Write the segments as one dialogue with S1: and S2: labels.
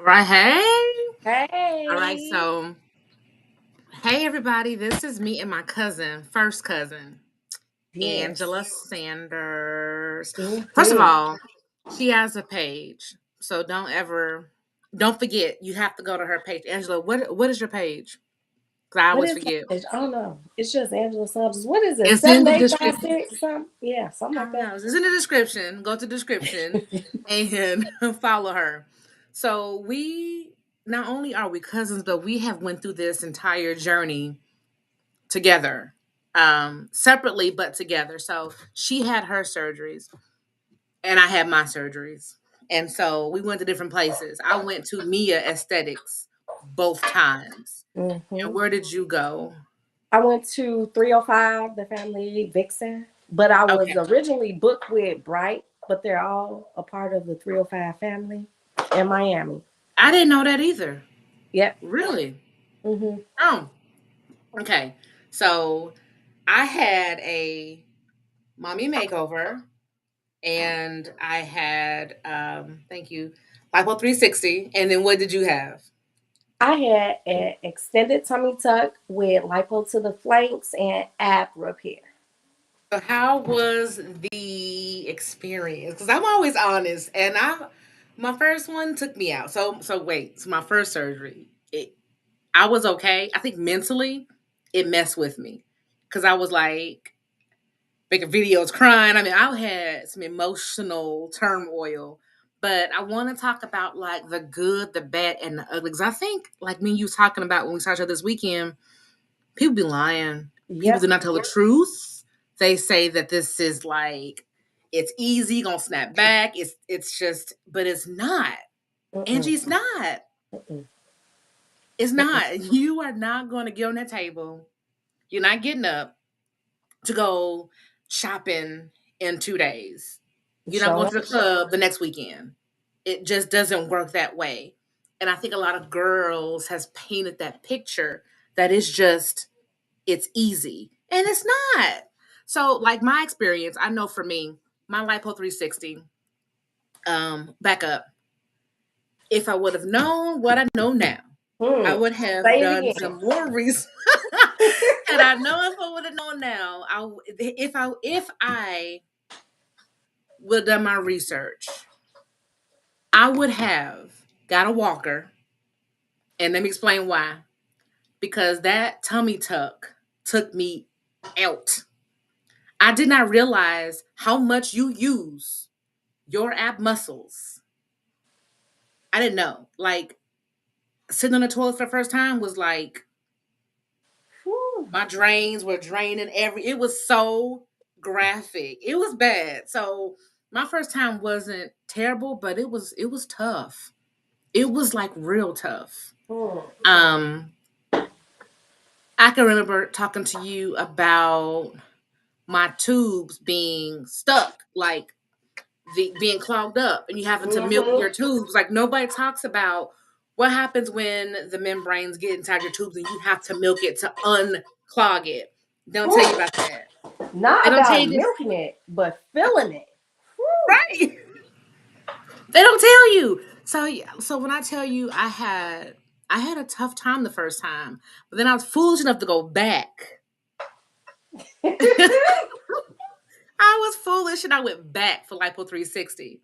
S1: Right. Hey. All right.
S2: Hey.
S1: Hey, everybody. This is me and my cousin, first cousin, Angela
S2: Yes.
S1: Sanders. First of
S2: Mm-hmm.
S1: all, she has a page. So don't forget, you have to go to her page. Angela, what is your page? Because I
S2: What
S1: always
S2: is
S1: forget.
S2: it? I don't know. It's just Angela Saunders. What is it?
S1: It's in
S2: Seven
S1: the
S2: eight five
S1: description.
S2: six something? Yeah, something
S1: I
S2: like
S1: don't
S2: that.
S1: know. It's in the description. Go to the description and follow her. So we not only are we cousins, but we have went through this entire journey together, separately but together. So she had her surgeries and I had my surgeries, and so we went to different places. I went to Mia Aesthetics both times. And
S2: Mm-hmm.
S1: where did you go?
S2: I went to 305, the family Vixen, but I was
S1: Okay,
S2: originally booked with Bright, but they're all a part of the 305 family in Miami.
S1: I didn't know that either.
S2: Yep.
S1: Really?
S2: Mm-hmm.
S1: Oh, okay. So I had a mommy makeover, and I had thank you, Lipo 360. And then what did you have?
S2: I had an extended tummy tuck with lipo to the flanks and ab repair.
S1: So how was the experience? Because I'm always honest, and my first one took me out. So wait, so my first surgery, I was okay. I think mentally, it messed with me because I was like making videos, crying. I mean, I had some emotional turmoil. But I want to talk about like the good, the bad, and the ugly. Because I think, like me and you talking about when we saw each other this weekend, people be lying. People do
S2: Yep.
S1: not tell the truth. They say that this is like it's easy, gonna snap back. It's just, but it's not.
S2: Mm-mm.
S1: Angie, it's not.
S2: Mm-mm.
S1: It's
S2: Mm-mm.
S1: not. You are not going to get on that table. You're not getting up to go shopping in 2 days. You're not going
S2: Showing.
S1: to the club the next weekend. It just doesn't work that way. And I think a lot of girls has painted that picture that it's just it's easy. And it's not. So like my experience, I know for me, my Lipo 360, back up. If I would have known what I know now, I
S2: Hmm.
S1: would have
S2: Say it
S1: done
S2: again.
S1: some more research. And I know if I would have known now, if I would have done my research, I would have got a walker. And let me explain why. Because that tummy tuck took me out. I did not realize how much you use your ab muscles. I didn't know. Like sitting on the toilet for the first time was like
S2: Whew.
S1: my drains were draining it was so graphic. It was bad. So my first time wasn't terrible, but it was tough. It was like real tough.
S2: Hmm.
S1: Um I can remember talking to you about my tubes being stuck, like being clogged up, and you having to milk
S2: Mm-hmm.
S1: your tubes. Like nobody talks about what happens when the membranes get inside your tubes and you have to milk it to unclog it. They don't tell you
S2: Whew.
S1: about that. They
S2: Not
S1: don't tell
S2: about
S1: you this,
S2: milking it, but feeling it. Whew.
S1: right? They don't tell you. So yeah, so when I tell you I had a tough time the first time, but then I was foolish enough to go back. I was foolish and I went back for Lipo 360.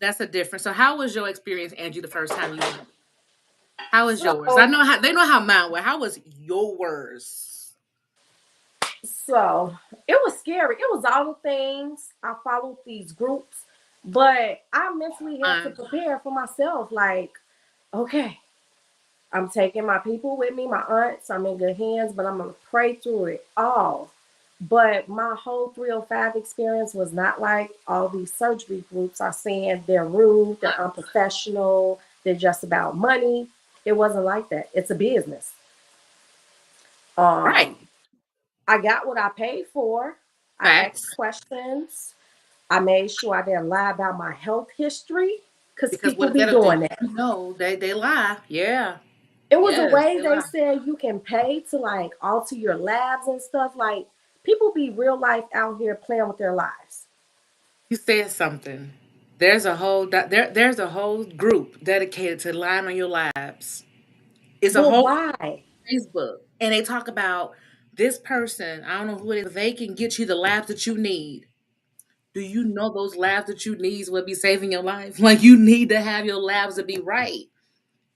S1: That's a difference. So how was your experience, Angie, the first time you went? How was yours? I
S2: so,
S1: know how they know how mine were. How was yours?
S2: so it was scary. It was all the things. I followed these groups, but I mentally had to
S1: Mine.
S2: prepare for myself. Like, okay, I'm taking my people with me, my aunts. I'm in good hands, but I'm gonna pray through it all. But my whole 305 experience was not like all these surgery groups are saying they're rude, they're unprofessional, they're just about money. It wasn't like that. It's a business.
S1: Right.
S2: Um, I got what I paid for. I asked
S1: Facts.
S2: questions. I made sure I didn't lie about my health history because
S1: Because
S2: people
S1: what
S2: be
S1: that'll do,
S2: doing that.
S1: they lie. Yeah.
S2: It was a
S1: Yes,
S2: way
S1: they
S2: they
S1: lie.
S2: said you can pay to like alter your labs and stuff. Like people be real life out here playing with their lives.
S1: You said something. there's a whole group dedicated to lying on your labs. It's a
S2: But
S1: whole
S2: why?
S1: Facebook, and they talk about this person. I don't know who it is. They can get you the labs that you need. Do you know those labs that you need will be saving your life? Like you need to have your labs to be right.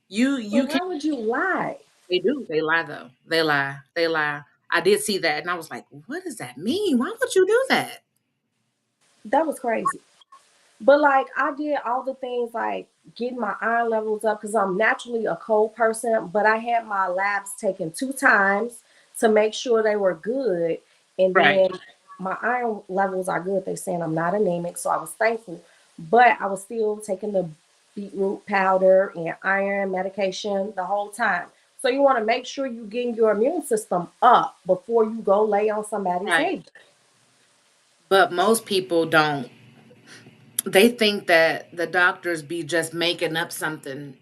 S1: You
S2: But
S1: can
S2: why would you lie?
S1: They do. They lie though. They lie. They lie. I did see that and I was like, what does that mean? Why would you do that?
S2: That was crazy. But like I did all the things like getting my iron levels up because I'm naturally a cold person, but I had my labs taken 2 times to make sure they were good. And
S1: Right.
S2: then my iron levels are good. They're saying I'm not anemic, so I was thankful. But I was still taking the beetroot powder and iron medication the whole time. So you want to make sure you're getting your immune system up before you go lay on somebody's
S1: Right.
S2: table.
S1: But most people don't. They think that the doctors be just making up something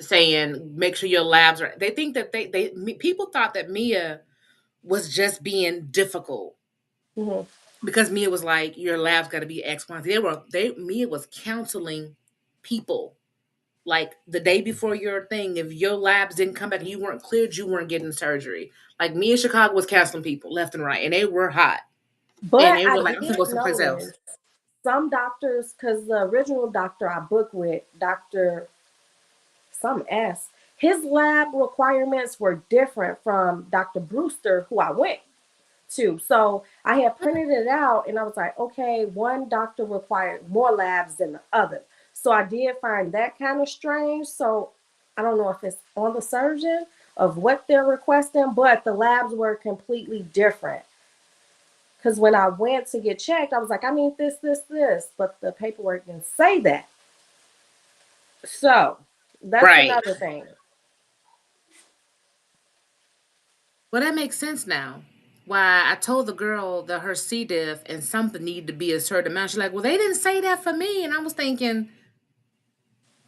S1: saying make sure your labs are they think that people thought that Mia was just being difficult
S2: Mhm.
S1: because Mia was like your lab's got to be X, Y, Z. They Mia was counseling people like the day before your thing. If your labs didn't come back and you weren't cleared, you weren't getting surgery. Like me in Chicago was counseling people left and right, and they were hot, and
S2: But
S1: they
S2: I
S1: were like, I'm gonna go
S2: did
S1: someplace else.
S2: notice some doctors, because the original doctor I booked with, Dr. Some S, his lab requirements were different from Dr. Brewster, who I went to. So I had printed it out and I was like, okay, one doctor required more labs than the other. So I did find that kind of strange. So I don't know if it's on the surgeon of what they're requesting, but the labs were completely different. Because when I went to get checked, I was like, I need this, this, this. But the paperwork didn't say that. So that's
S1: Right.
S2: another thing.
S1: Well, that makes sense now. Why I told the girl that her C. diff and something needed to be a certain amount. She's like, well, they didn't say that for me, and I was thinking,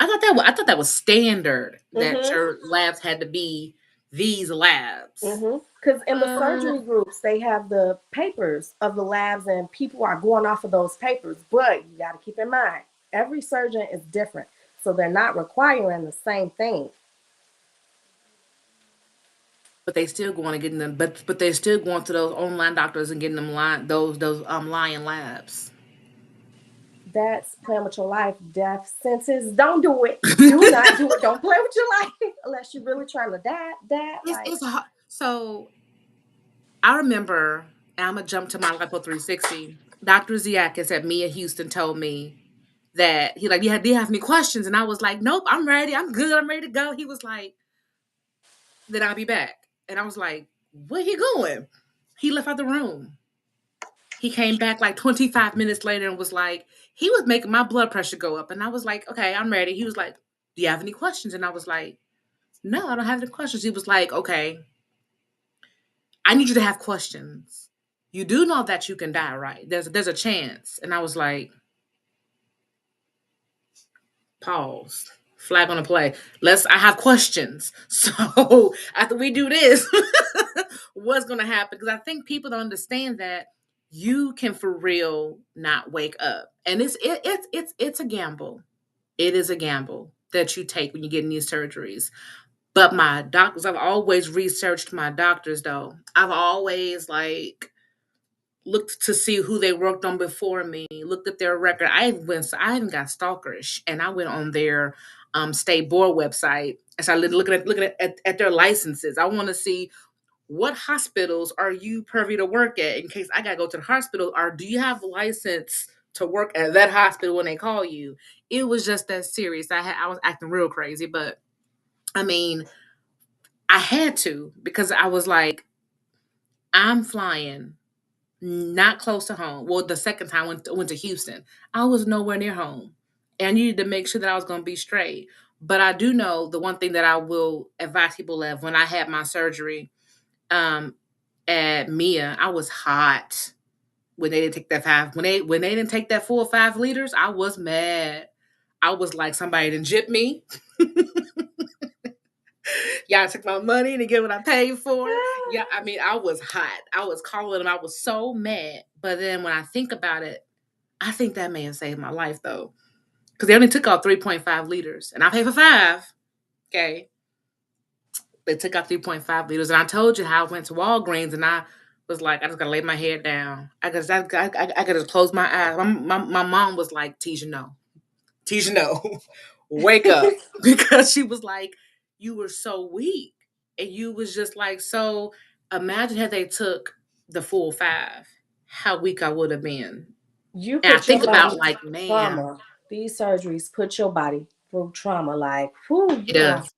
S1: I thought that was standard that
S2: Mm-hmm.
S1: your labs had to be these labs.
S2: Mm-hmm. Because in the
S1: Uh,
S2: surgery groups, they have the papers of the labs, and people are going off of those papers. But you got to keep in mind, every surgeon is different. So they're not requiring the same thing.
S1: but they still going to getting them, but they're still going to those online doctors and getting them those lying labs.
S2: That's playing with your life, death sentence. Don't do it. Do not do it. Don't play with your life unless you're really trying to die. Die. Like,
S1: It's so I remember, and I'm gonna jump to my Lipo 360. Dr. Ziakis at Mia Houston told me that he like, yeah, do you have any questions? And I was like, nope, I'm ready. I'm good. I'm ready to go. He was like, then I'll be back. And I was like, where he going? He left out the room. He came back like 25 minutes later and was like, he was making my blood pressure go up. And I was like, okay, I'm ready. He was like, do you have any questions? And I was like, no, I don't have any questions. He was like, okay, I need you to have questions. You do know that you can die, right? There's a chance. And I was like, pause. Flag on the play. I have questions. So after we do this, what's gonna happen? Because I think people don't understand that you can for real not wake up. And it's a gamble. It is a gamble that you take when you get in these surgeries. But my doctors, I've always researched my doctors though. I've always like looked to see who they worked on before me, looked at their record. I even got stalkerish and I went on their state board website and started looking at their licenses. I want to see what hospitals are you privy to work at in case I gotta go to the hospital, or do you have a license to work at that hospital when they call you? It was just that serious. I was acting real crazy, but I mean, I had to because I was like, I'm flying not close to home. Well, the second time I went to Houston, I was nowhere near home. And I needed to make sure that I was going to be straight. But I do know the one thing that I will advise people of when I had my surgery um, at Mia, I was hot when they didn't take that when they didn't take that 4 or 5 liters. I was mad. I was like, somebody didn't jip me. Y'all took my money and get what I paid for. Yeah, I mean, I was hot. I was calling them. I was so mad. But then when I think about it, I think that may have saved my life though. because they only took out 3.5 liters, and I paid for five. Okay, they took out 3.5 liters, and I told you how I went to Walgreens, and I was like, I just gotta lay my head down. I gotta just close my eyes. My mom was like, Tisha, no, Tisha, no, wake up, because she was like, you were so weak, and you was just like, so imagine had they took the full five, how weak I would have been.
S2: You
S1: And I
S2: put your
S1: think about
S2: body
S1: like,
S2: through
S1: man,
S2: trauma. These surgeries put your body through trauma. Like, whoo,
S1: it
S2: you going
S1: does.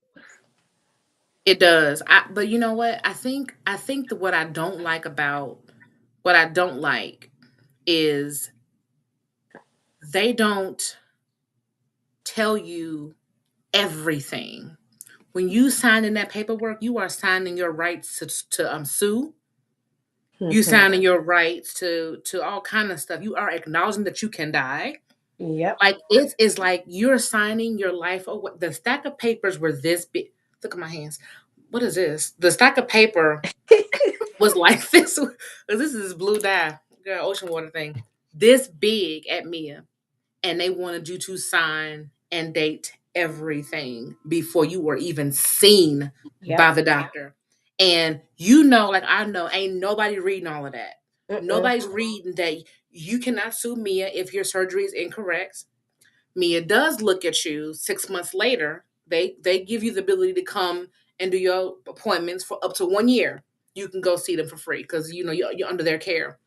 S1: It does. But you know what? I think that what I don't like is they don't tell you everything. When you sign in that paperwork, you are signing your rights to sue. You
S2: to.
S1: signing your rights to all kind of stuff. You are acknowledging that you can die.
S2: Yep.
S1: Like it is like you're signing your life away. The stack of papers were this big. Look at my hands. What is this? The stack of paper was like this. This is blue dye, girl, ocean water thing. This big at Mia, and they wanted you to sign and date everything before you were even seen by
S2: Yep.
S1: the doctor. And you know, like I know, ain't nobody reading all of that.
S2: Mm-mm.
S1: Nobody's reading that you cannot sue Mia if your surgery is incorrect. Mia does look at you 6 months later. They give you the ability to come and do your appointments for up to 1 year. You can go see them for free because you know you're under their care.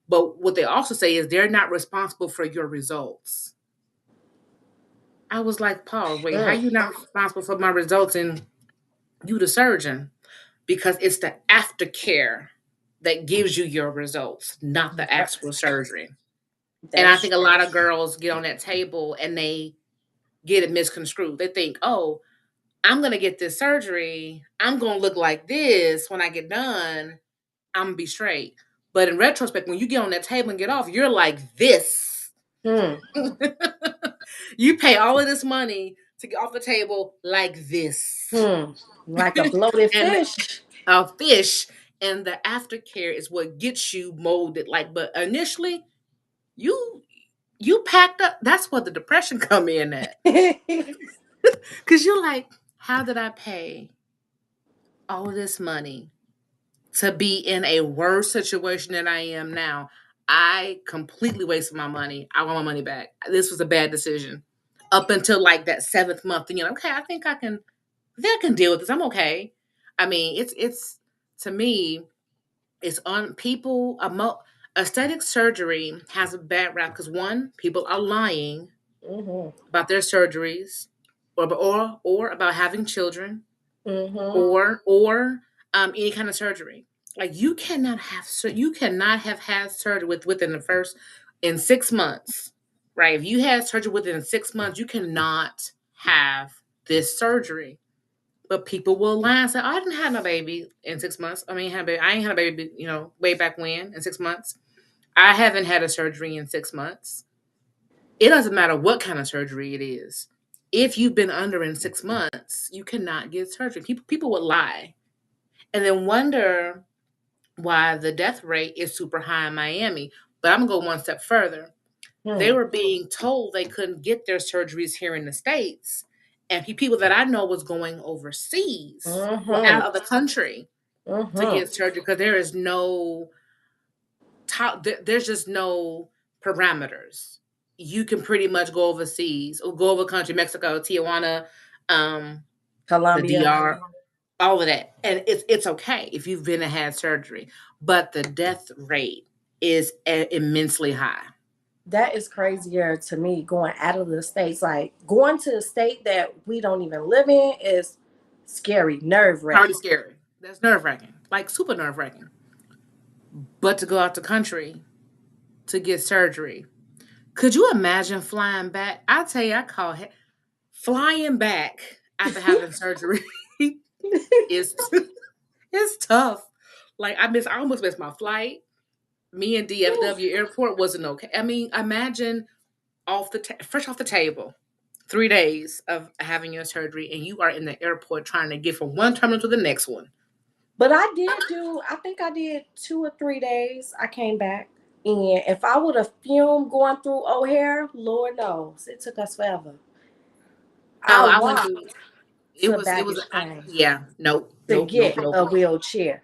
S1: But what they also say is they're not responsible for your results. I was like, Paul, wait, how
S2: Mm.
S1: you not responsible for my results and you the surgeon? Because it's the aftercare that gives you your results, not the
S2: Yep.
S1: actual surgery. And I
S2: That's
S1: think a lot of girls get on that table and they get it misconstrued. They think, oh, I'm gonna get this surgery. I'm gonna look like this when I get done. I'm gonna be straight. But in retrospect, when you get on that table and get off, you're like this.
S2: true.
S1: You pay all of this money to get off the table like this.
S2: Hmm. Like a bloated
S1: And
S2: fish.
S1: a fish, and the aftercare is what gets you molded. Like, but initially, you you packed up. That's what the depression come in at. Cause you're like, how did I pay all of this money to be in a worse situation than I am now? I completely wasted my money. I want my money back. This was a bad decision. Up until like that seventh month, and you're like, okay, I think I can deal with this. I'm okay. I mean, it's to me, it's on people. Aesthetic surgery has a bad rap because one, people are lying
S2: Mm-hmm.
S1: about their surgeries, or about having children,
S2: Mm-hmm.
S1: or any kind of surgery. Like you cannot have had surgery within the first in 6 months, right? If you had surgery within 6 months, you cannot have this surgery. But people will lie and say, "Oh, I didn't have no baby in 6 months. I mean, I ain't had a baby, way back when in 6 months. I haven't had a surgery in 6 months. It doesn't matter what kind of surgery it is. If you've been under in 6 months, you cannot get surgery. People would lie and then wonder why the death rate is super high in Miami. But I'm gonna go one step further. They
S2: Hmm.
S1: were being told they couldn't get their surgeries here in the States. And people that I know was going overseas or
S2: Mm-hmm.
S1: out of the country to
S2: Mm-hmm.
S1: get surgery because there is no there's just no parameters. You can pretty much go overseas or go over country, Mexico, Tijuana, um, the
S2: Colombia.
S1: DR, all of that, and it's okay if you've been and had surgery, but the death rate is immensely high.
S2: That is crazier to me going out of the states. Like going to a state that we don't even live in is scary, nerve
S1: Already
S2: wracking.
S1: scary. That's nerve wracking, like super nerve wracking. But to go out the country to get surgery, could you imagine flying back? I tell you, flying back after having surgery is it's tough. Like I almost missed my flight. Me and DFW airport wasn't okay. I mean, imagine fresh off the table, 3 days of having your surgery, and you are in the airport trying to get from one terminal to the next one.
S2: But I think I did 2 or 3 days. I came back. And if I would have filmed going through O'Hare, Lord knows, it took us forever.
S1: No,
S2: I
S1: I went through.
S2: walked
S1: It
S2: to
S1: was. It was.
S2: baggage claim
S1: Yeah. Nope.
S2: to
S1: Nope. Nope.
S2: get
S1: Nope.
S2: a wheelchair.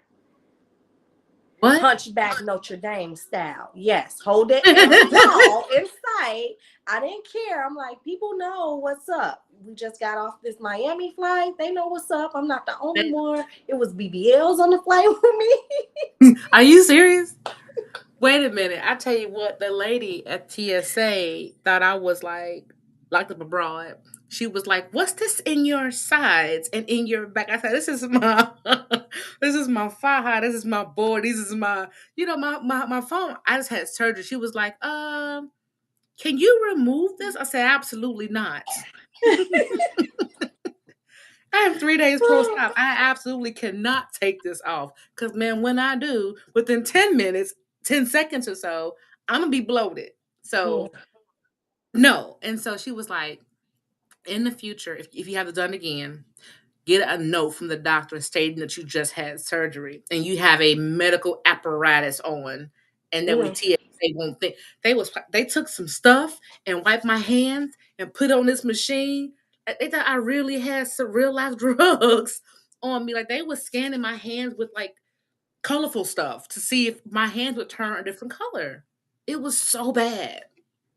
S1: What?
S2: Hunchback Notre Dame style. Yes, holding every ball in sight. I didn't care. I'm like, people know what's up. We just got off this Miami flight. They know what's up. I'm not the only one. It was BBLs on the flight with me.
S1: Are you serious? Wait a minute. I tell you what, the lady at TSA thought I was like locked up abroad. She was like, "What's this in your sides and in your back?" I said, "This is my, this is my faja. This is my board. This is my, my phone. I just had surgery." She was like, can you remove this?" I said, "Absolutely not. I am 3 days post-op. I absolutely cannot take this off. Because, man, when I do, within 10 minutes, 10 seconds or so, I'm going to be bloated.
S2: Mm,
S1: So, no." And so she was like, "In the future, if you have it done again, get a note from the doctor stating that you just had surgery and you have a medical apparatus on, and that way
S2: mm.
S1: TSA won't think." They took some stuff and wiped my hands and put on this machine. They thought I really had some real life drugs on me. Like, they was scanning my hands with like colorful stuff to see if my hands would turn a different color. It was so bad.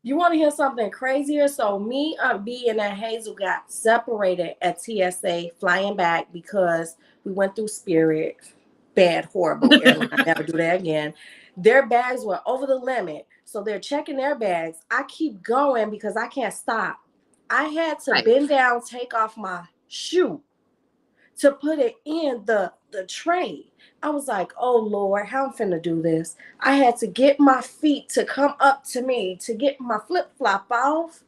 S2: You want to hear something crazier? So me, B, and Hazel got separated at TSA flying back because we went through Spirit. Bad, horrible airline. Never do that again. Their bags were over the limit, so they're checking their bags. I keep going because I can't stop. I had to
S1: Right.
S2: bend down, take off my shoe to put it in the tray. I was like, oh Lord, how I'm finna do this. I had to get my feet to come up to me to get my flip flop off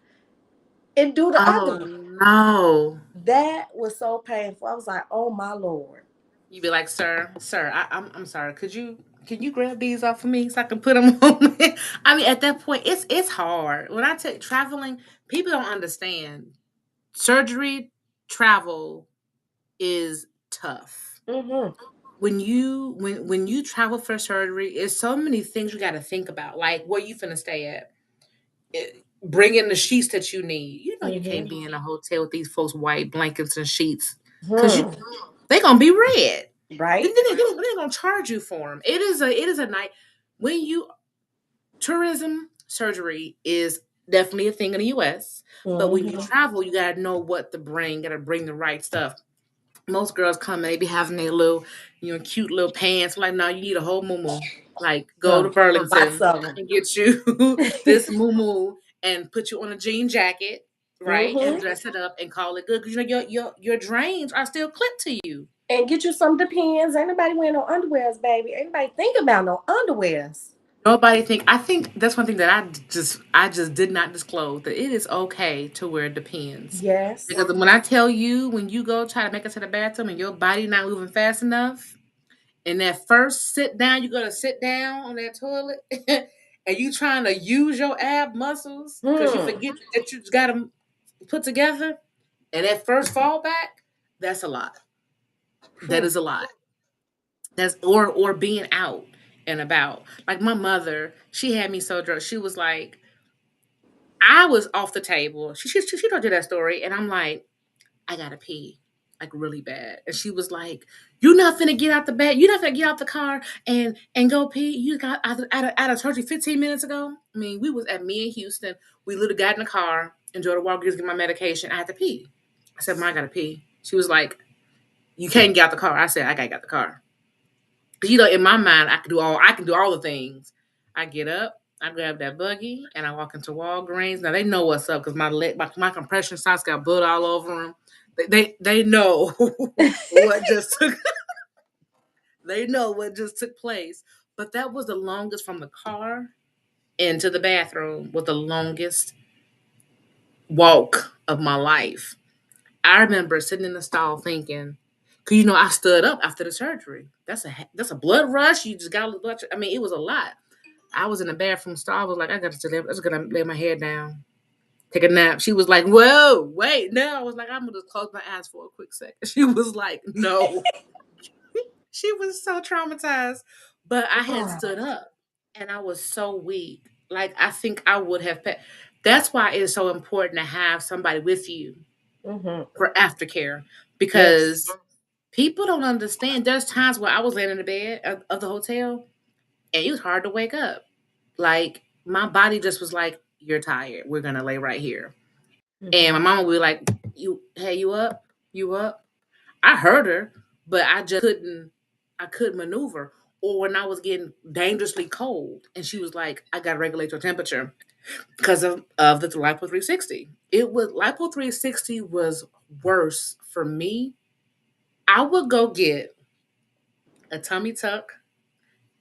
S2: and do the other
S1: Oh
S2: one.
S1: no.
S2: That was so painful. I was like, oh my Lord.
S1: You'd be like, "Sir, I'm sorry. Can you grab these off of me so I can put them on?" I mean, at that point, it's hard. When I take traveling, people don't understand. Surgery, travel is tough.
S2: Mm-hmm.
S1: When you travel for surgery, it's so many things you got to think about. Like, where you finna stay at? Bring in the sheets that you need. You know, you can't
S2: Mm-hmm.
S1: be in a hotel with these folks' white blankets and sheets because
S2: Hmm.
S1: they gonna be red. Then
S2: Right?
S1: they're gonna charge you for them. It is a night when you tourism surgery is definitely a thing in the U.S. But when you
S2: Mm-hmm.
S1: travel, you gotta know what to bring. Gotta bring the right stuff. Most girls come and they be having their little, cute little pants. Like, no, you need a whole muumuu. Like, go to
S2: Huh. Lots
S1: Burlington
S2: of them.
S1: and get you this muumuu and put you on a jean jacket, right, and
S2: Mm-hmm.
S1: dress it up and call it good. Because your drains are still clipped to you.
S2: And get you some Depends. Ain't nobody wearing no underwears, baby. Ain't nobody think about no underwears.
S1: Nobody think. I think that's one thing that I just did not disclose, that it is okay to wear Depends,
S2: Yes.
S1: because when I tell you, when you go try to make it to the bathroom and your body not moving fast enough, and that first sit down, you gotta sit down on that toilet, and you trying to use your ab muscles because you
S2: Hmm.
S1: forget that you got them put together, and that first fall back, that's a lot. That
S2: Hmm.
S1: is a lot. That's or being out and about. Like my mother, she had me so drunk. She was like, I was off the table. She told you that story, and I'm like, I gotta pee, like really bad. And she was like, "You not finna get out the bed. You not finna get out the car and go pee. You got out of surgery 15 minutes ago." I mean, we was at me in Houston. We literally got in the car and drove to Walgreens to get my medication. I had to pee. I said, "Ma, I gotta pee." She was like, "You can't get out the car." I said, "I gotta get out the car." Because in my mind, I can do all the things. I get up, I grab that buggy, and I walk into Walgreens. Now they know what's up because my compression socks got blood all over them. They know what just took they know what just took place. But that was the longest from the car into the bathroom, was the longest walk of my life. I remember sitting in the stall thinking, because I stood up after the surgery. That's a blood rush. You just got a blood. I mean, it was a lot. I was in the bathroom stall. I was like, I got to sit there. I was gonna lay my head down, take a nap. She was like, "Whoa, wait, no." I was like, "I'm gonna just close my eyes for a quick second." She was like, "No." She was so traumatized, but I had
S2: Oh,
S1: stood up. and I was so weak. Like I think I would have. That's why it's so important to have somebody with you
S2: Mhm.
S1: for aftercare
S2: Yes.
S1: because people don't understand. There's times where I was laying in the bed of the hotel and it was hard to wake up. Like my body just was like, "You're tired. We're gonna lay right here." And my
S2: Mhm.
S1: mama would be like, "You, hey, you up? You up?" I heard her, but I just couldn't. I couldn't maneuver. Or when I was getting dangerously cold, and she was like, "I got to regulate your temperature because of the Lipo 360." It was Lipo 360 was worse for me. I would go get a tummy tuck,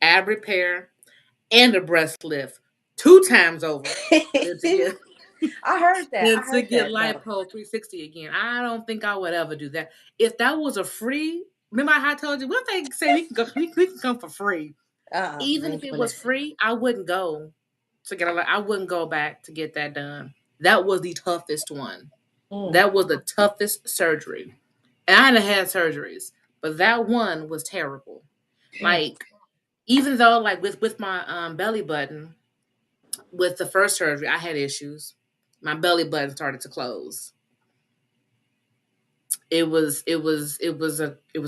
S1: ab repair, and a breast lift 2 times over than to get
S2: I heard that. I
S1: than to
S2: heard
S1: get
S2: that though.
S1: lipo 360 again. I don't think I would ever do that. If that was a free, remember how I told you, what if they say we can come for free?
S2: We
S1: Even if
S2: ain't
S1: it
S2: doing
S1: was
S2: it.
S1: free, I wouldn't go to get a. I wouldn't go back to get that done. That was the toughest one.
S2: Mm.
S1: That was the toughest surgery. And I hadn't had surgeries, but that one was terrible.
S2: Mm.
S1: Like even though like with my belly button, with the first surgery, I had issues. My belly button started to close. It was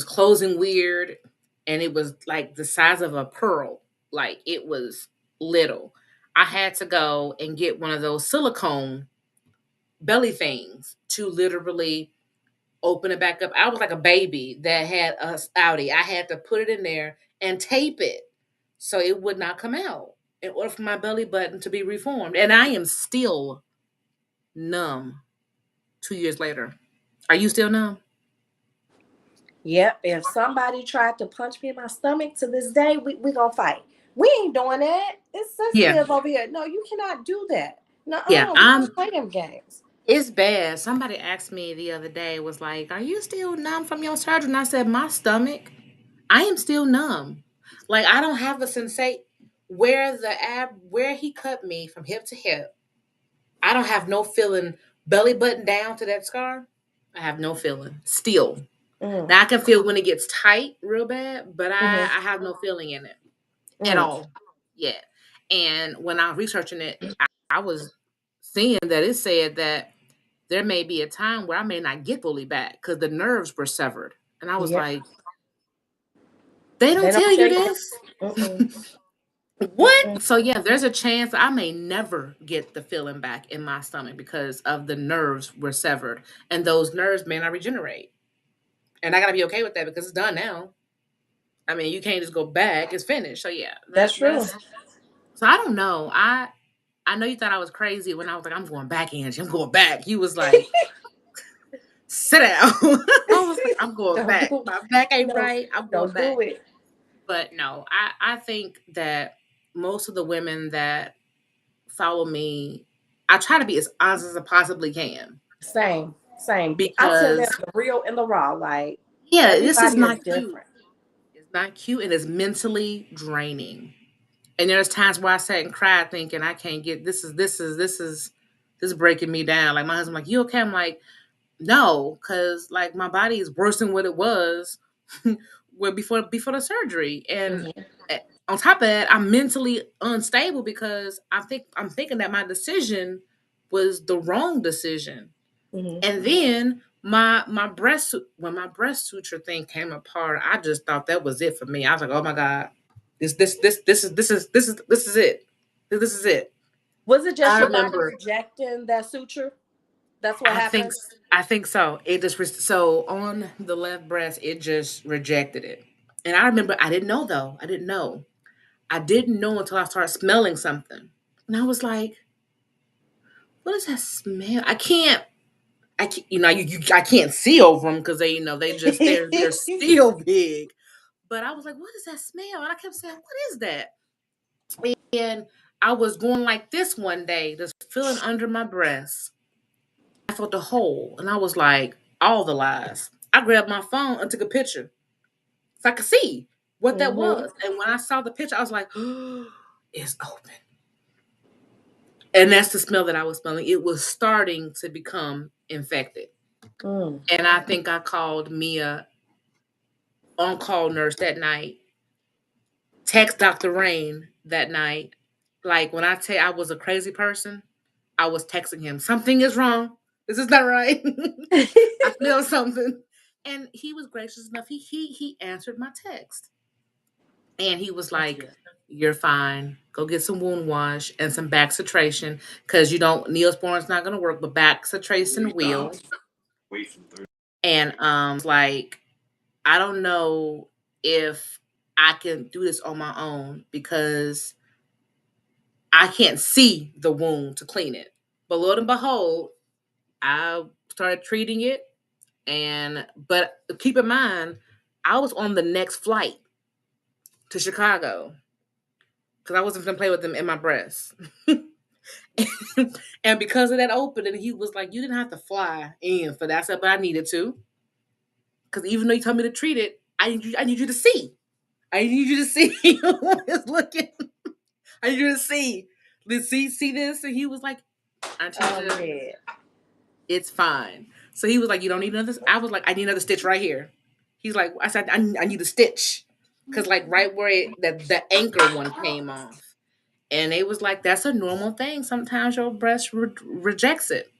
S1: closing weird, and it was like the size of a pearl. Like it was little. I had to go and get one of those silicone belly things to literally open it back up. I was like a baby that had a outie. I had to put it in there and tape it so it would not come out in order for my belly button to be reformed. And I am still numb 2 years later. Are you still numb?
S2: Yep. If somebody tried to punch me in my stomach to this day, we gonna fight. We ain't doing that. It's
S1: Yeah.
S2: sensitive over here. No, you cannot do that.
S1: Yeah.
S2: No, we don't play them games.
S1: It's bad. Somebody asked me the other day, was like, "Are you still numb from your surgery?" And I said, "My stomach, I am still numb. Like I don't have a sensate where he cut me from hip to hip. I don't have no feeling belly button down to that scar. I have no feeling still.
S2: Mm.
S1: Now I can feel when it gets tight real bad, but
S2: Mm-hmm.
S1: I have no feeling in it at
S2: Mm.
S1: all yet. And when I was researching it, I was seeing that it said that there may be a time where I may not get fully back because the nerves were severed. And I was
S2: Yep.
S1: like, they
S2: They
S1: don't
S2: don't
S1: tell
S2: tell
S1: you
S2: you.
S1: this?
S2: Mm-mm. Mm-mm.
S1: What? So yeah, there's a chance I may never get the feeling back in my stomach because of the nerves were severed. And those nerves may not regenerate. And I gotta be okay with that because it's done now. I mean, you can't just go back, it's finished. So yeah,
S2: That's true.
S1: that's so I don't know. I know you thought I was crazy when I was like, I'm going back, Angie. I'm going back. You was like, sit down. I was like, I'm going
S2: Don't
S1: back.
S2: do.
S1: My back ain't
S2: No,
S1: right. I'm going
S2: don't
S1: back.
S2: do it.
S1: But no, I think that most of the women that follow me, I try to be as honest as I possibly can
S2: Same, same. I tell them
S1: because
S2: the real and the raw. Like
S1: yeah, this is
S2: everybody is
S1: not cute.
S2: different.
S1: It's not cute and it's mentally draining. And there's times where I sat and cried thinking I can't get this is breaking me down. Like my husband like, you okay? I'm like, no, because like my body is worse than what it was when before the surgery. And
S2: Hmm.
S1: on top of that, I'm mentally unstable because I'm thinking that my decision was the wrong decision.
S2: Hmm.
S1: And then my breast when my breast suture thing came apart, I just thought that was it for me. I was like, oh my God, this is it. This is it.
S2: Was it just
S1: I
S2: your body
S1: remember
S2: rejecting that suture? That's what
S1: I think
S2: happened.
S1: I think so. It just so on the left breast, it just rejected it. And I remember I didn't know though. I didn't know. I didn't know until I started smelling something, and I was like, "What is that smell?" I can't, I can't see over them because they, they just they're still big. But I was like, "What is that smell?" And I kept saying, "What is that?" And I was going like this one day, just feeling under my breast. I felt a hole, and I was like, all the lies. I grabbed my phone and took a picture so I could see what that
S2: Hmm.
S1: was. And when I saw the picture, I was like, it's open. And that's the smell that I was smelling. It was starting to become infected.
S2: Mm.
S1: And I think I called Mia on call nurse that night Text Dr. Rain that night. Like when I tell you I was a crazy person, I was texting him. Something is wrong. This is not right. I feel something. And he was gracious enough. He answered my text. And he was
S2: That's
S1: like,
S2: good.
S1: "You're fine. Go get some wound wash and some back citration because you don't Neosporin's not gonna work, but back citration will." And like, I don't know if I can do this on my own because I can't see the wound to clean it. But lo and behold, I started treating it. And but keep in mind, I was on the next flight to Chicago because I wasn't gonna play with them in my breast. And because of that opening, he was like, "You didn't have to fly in for that." I said, "But I needed to, because even though you told me to treat it, I need you to see. I need you to see who is looking. I need you to see. See this." And he was like,
S2: I'm
S1: "Arteja,
S2: dead.
S1: it's fine." So he was like, "You don't need another." I was like, "I need another stitch right here." He's like, I said, I need a stitch. Because, like, right where the anchor one came off. And it was like, that's a normal thing. Sometimes your breast rejects it.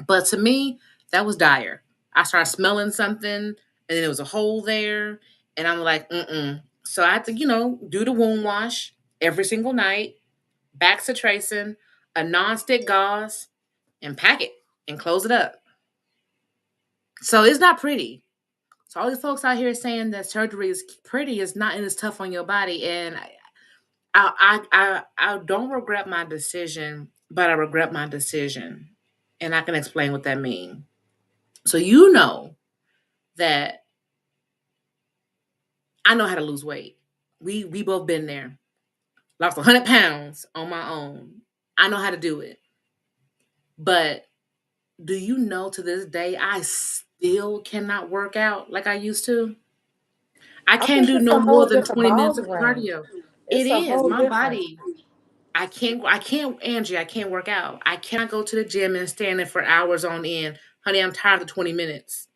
S1: But to me, that was dire. I started smelling something, and then there was a hole there. And I'm like, mm-mm. So I had to, do the wound wash every single night, back to tracing, a non-stick gauze, and pack it and close it up. So it's not pretty. So all these folks out here saying that surgery is pretty is not and it's tough on your body. And I don't regret my decision, but I regret my decision. And I can explain what that means. So you know that I know how to lose weight. We both been there. Lost 100 pounds on my own. I know how to do it. But do you know to this day I still cannot work out like I used to? I
S2: I
S1: can't
S2: think
S1: do
S2: it's
S1: no
S2: a
S1: more
S2: whole
S1: than
S2: different
S1: 20
S2: ball
S1: minutes of
S2: game.
S1: cardio. It
S2: It's a
S1: is.
S2: whole
S1: My
S2: different.
S1: body. I can't, Angie, I can't work out. I cannot go to the gym and stand there for hours on end. Honey, I'm tired of 20 minutes.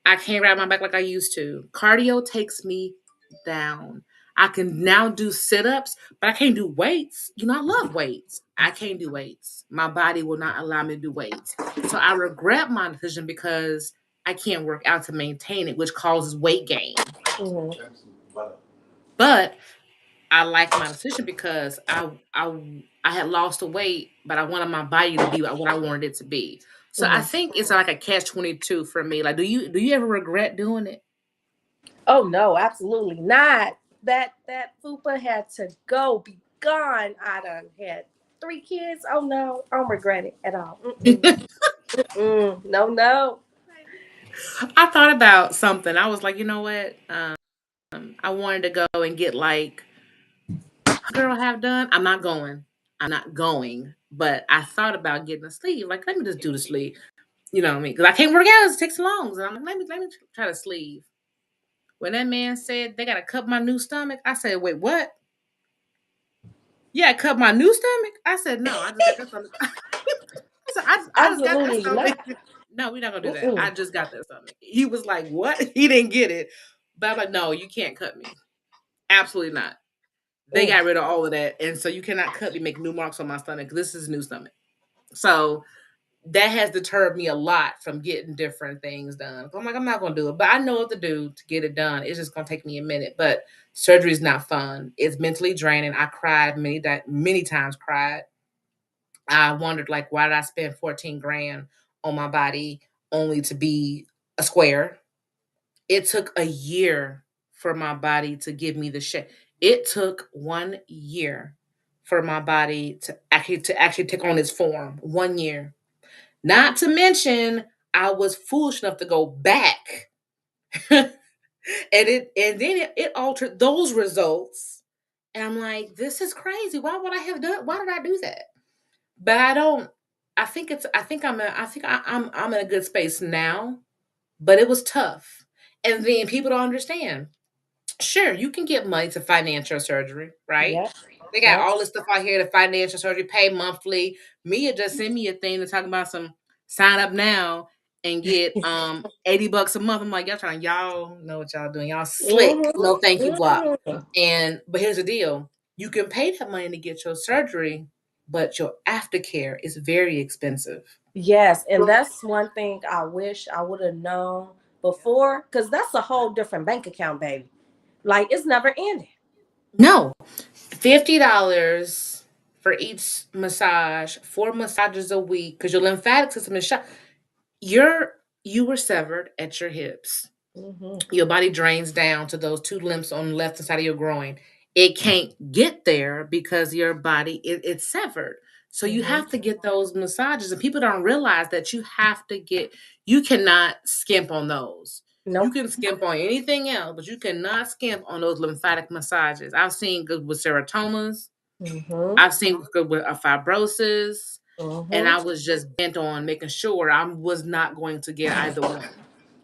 S1: I can't ride my back like I used to. Cardio takes me down. I can now do sit ups, but I can't do weights. I love weights. I can't do weights. My body will not allow me to do weights. So I regret my decision because I can't work out to maintain it, which causes weight gain.
S2: Mhm.
S1: But I like my decision because I had lost the weight, but I wanted my body to be what I wanted it to be. So I
S2: Mhm.
S1: think it's like a catch-22 for me. Like, do you ever regret doing it?
S2: Oh no, absolutely not. That fupa had to go, be gone. I done had 3 kids. Oh no, I don't regret it at all. Mm-mm. Mm-mm. No, no.
S1: I thought about something. I was like, you know what? I wanted to go and get like girl have done. I'm not going. I'm not going. But I thought about getting a sleeve. Like, let me just do the sleeve. You know what I mean? Because I can't work out. It takes long. So I'm like, let me try the sleeve. When that man said they gotta cut my new stomach, I said, wait, what? Yeah, cut my new stomach? I said, no, I just got that stomach. I just got that
S2: Absolutely
S1: stomach.
S2: not.
S1: No, we're not gonna do that.
S2: Mm-mm.
S1: I just got that stomach. He was like, what? He didn't get it. But I'm like, no, you can't cut me. Absolutely not. They
S2: Mm.
S1: got rid of all of that. And so you cannot cut me, make new marks on my stomach. This is new stomach. So that has deterred me a lot from getting different things done. I'm like, I'm not gonna do it, but I know what to do to get it done. It's just gonna take me a minute. But surgery is not fun. It's mentally draining. I cried many times. Cried. I wondered like, why did I spend 14 grand on my body only to be a square? It took a year for my body to give me the shape. It took 1 year for my body to actually take on its form. 1 year. Not to mention, I was foolish enough to go back, and then it altered those results. And I'm like, this is crazy. Why would I have done? Why did I do that? But I don't. I think it's. I think I'm. I think I'm in a good space now. But it was tough, and then people don't understand. Sure, you can get money to financial surgery, right?
S2: Yep.
S1: They got
S2: Yep.
S1: all this stuff out here to financial surgery, pay monthly. Mia just sent me a thing to talk about some sign up now. and get $80 a month. I'm like, y'all know what y'all doing. Y'all slick.
S2: Mhm.
S1: No thank you block.
S2: Mhm.
S1: But here's the deal. You can pay that money to get your surgery, but your aftercare is very expensive.
S2: Yes, and that's one thing I wish I would have known before, because that's a whole different bank account, baby. Like it's never ending.
S1: No, $50 for each massage, 4 massages a week, because your lymphatic system is shot. You were severed at your hips.
S2: Hmm.
S1: Your body drains down to those two limbs on the left side of your groin. It can't get there because your body it's severed. So you
S2: Hmm.
S1: have to get those massages, and people don't realize that you cannot skimp on those. You
S2: Nope.
S1: can skimp on anything else, but you cannot skimp on those lymphatic massages. I've seen good with seratomas.
S2: Hmm.
S1: I've seen good with a fibrosis, and
S2: Hmm.
S1: I was just bent on making sure I was not going to get either one.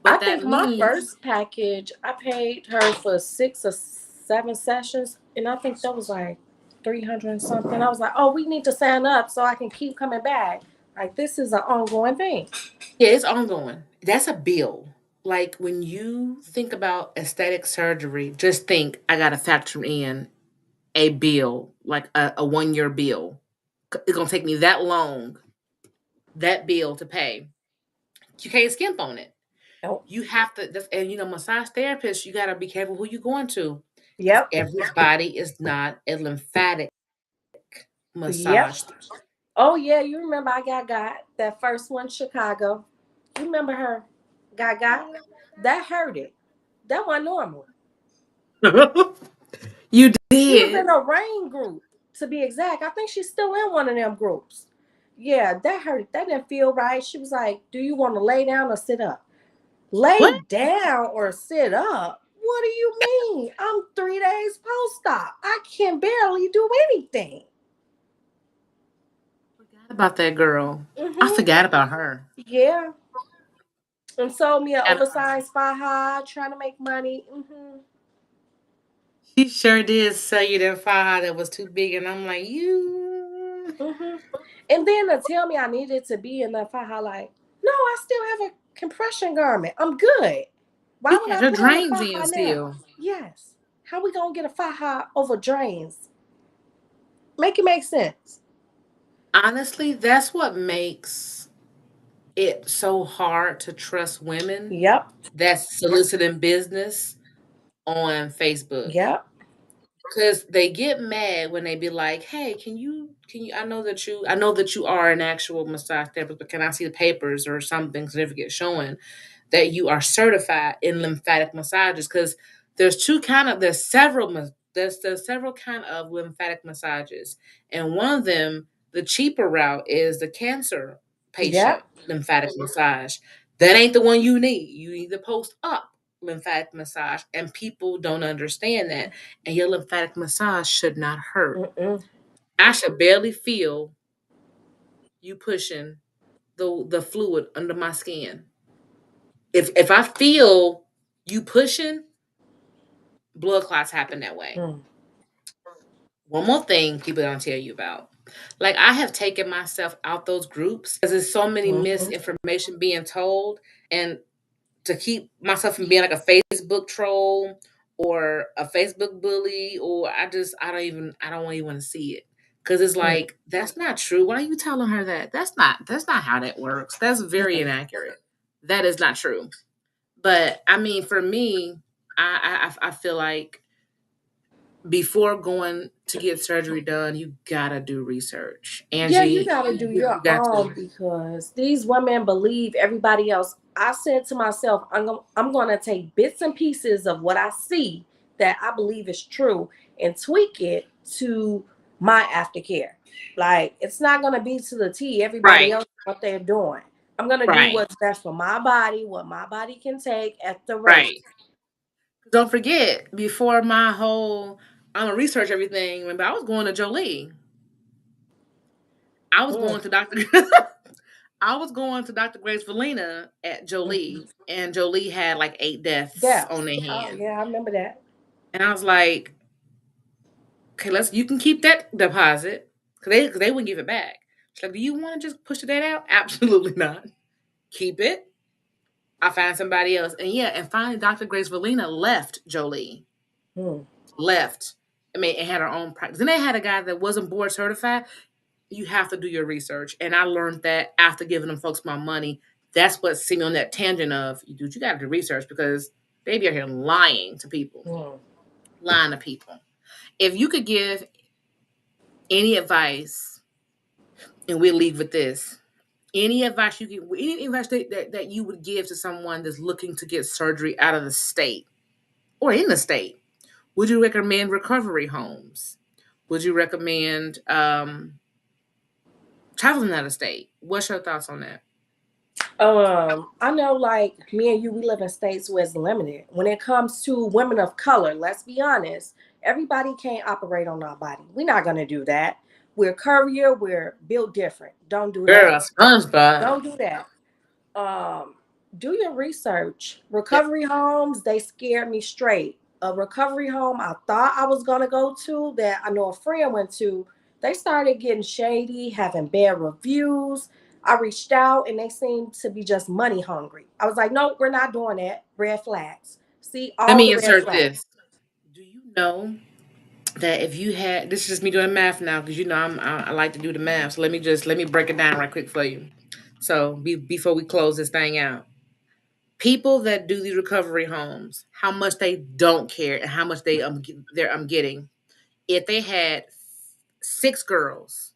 S2: I
S1: But that
S2: think my
S1: means
S2: first package, I paid her for 6 or 7 sessions, and I think that was like 300 and something. I was like, oh, we need to sign up so I can keep coming back. Like this is an ongoing thing.
S1: yeah, it's ongoing. That's a bill. Like when you think about aesthetic surgery, just think I got to factor in a bill, like a 1 year bill. It's gonna take me that long, that bill to pay. You can't skimp on it.
S2: Oh,
S1: You have to, and massage therapists, you got to be careful who you're going to, because
S2: yep,
S1: everybody is not a lymphatic
S2: yep.
S1: massage.
S2: Oh yeah, you remember I got that first one, Chicago. You remember her? Got that hurt it. That wasn't normal.
S1: You
S2: She was in
S1: did.
S2: a rain group, to be exact. I think she's still in one of them groups. Yeah, that hurt. That didn't feel right. She was like, "Do you want to lay down or sit up?" Lay
S1: What?
S2: down or sit up? What do you mean? I'm 3 days post op. I can barely do anything.
S1: Forgot about that girl. I
S2: Hmm.
S1: forgot about her.
S2: Yeah. And sold me an
S1: And
S2: oversized faja, trying to make money.
S1: she sure did sell you that file that was too big, and I'm like, you.
S2: Hmm. And then to tell me I needed to be in the faja, like, no, I still have a compression garment. I'm good. Why
S1: You
S2: would
S1: had
S2: I
S1: your
S2: put on the
S1: drains in
S2: faja now?
S1: still.
S2: Yes. How we gonna get a faja over drains? Make it make sense.
S1: Honestly, that's what makes it so hard to trust women
S2: Yep.
S1: that's soliciting business on Facebook.
S2: Yep.
S1: Because they get mad when they be like, "Hey, can you? I know that you are an actual massage therapist, but can I see the papers or something certificate showing that you are certified in lymphatic massages?" Because there's several kind of lymphatic massages, and one of them, the cheaper route, is the cancer patient
S2: Yep.
S1: lymphatic massage. That ain't the one you need. You need the post up lymphatic massage, and people don't understand that, and your lymphatic massage should not hurt.
S2: Mm-mm.
S1: I should barely feel you pushing the fluid under my skin. If I feel you pushing, blood clots happen that way.
S2: Mm.
S1: One more thing people don't tell you about. Like I have taken myself out those groups because there's so many
S2: Mm-hmm.
S1: misinformation being told, and to keep myself from being like a Facebook troll or a Facebook bully, or I don't even want to see it. Cause it's
S2: Mm.
S1: like, that's not true. Why are you telling her that? That's not how that works. That's very
S2: Mm.
S1: inaccurate. That is not true. But I mean, for me, I feel like before going to get surgery done, you gotta do research.
S2: Yeah, you
S1: Angie,
S2: gotta do
S1: you
S2: your
S1: got
S2: own
S1: to.
S2: because these women believe everybody else. I said to myself, I'm gonna take bits and pieces of what I see that I believe is true and tweak it to my aftercare. Like it's not gonna be to the T everybody
S1: Right,
S2: else what they're doing. I'm gonna do
S1: right,
S2: what's best for my body, what my body can take at the rate.
S1: right. Don't forget, before my whole I'm gonna research everything. Remember, I was going to Jolie. I was
S2: Mm,
S1: going to Doctor. I was going to Doctor Grace Valina at
S2: mm.
S1: Jolie, and Jolie had like 8 deaths on
S2: Depths.
S1: their
S2: Oh
S1: hand,
S2: yeah, I remember that.
S1: and I was like, "Okay, you can keep that deposit because they wouldn't give it back." She's like, "Do you want to just push the debt out?" Absolutely not. Keep it. I find somebody else. And yeah, and finally Dr. Grace Valina left Jolie.
S2: Hmm.
S1: Left. I mean, and had her own practice. Then they had a guy that wasn't board certified. You have to do your research. And I learned that after giving them folks my money. That's what sent me on that tangent of, dude, you got to do research because they be out here lying to people.
S2: Hmm.
S1: Lying to people. If you could give any advice, and we'll leave with this, any advice you can, any advice that you would give to someone that's looking to get surgery out of the state or in the state, would you recommend recovery homes? Would you recommend traveling out of state? What's your thoughts on that?
S2: I know, like me and you, we live in states where it's limited. When it comes to women of color, let's be honest, everybody can't operate on our body. We're not gonna do that. We're curvier, we're built different. Don't do that.
S1: Girl, SpongeBob.
S2: Don't do that. um do your research.
S1: Yep.
S2: Recovery homes, they scared me straight. A recovery home I thought I was going to go to, that I know a friend went to, they started getting shady, having bad reviews. I reached out and they seemed to be just money hungry. I was like, nope, we're not doing that. Red flags. See
S1: Let
S2: all
S1: me
S2: the red
S1: insert
S2: flags.
S1: this. Do you know that if you had, this is just me doing math now because I like to do the math. So let me break it down right quick for you. So before we close this thing out, people that do these recovery homes, how much they don't care and how much they're getting. If they had 6 girls,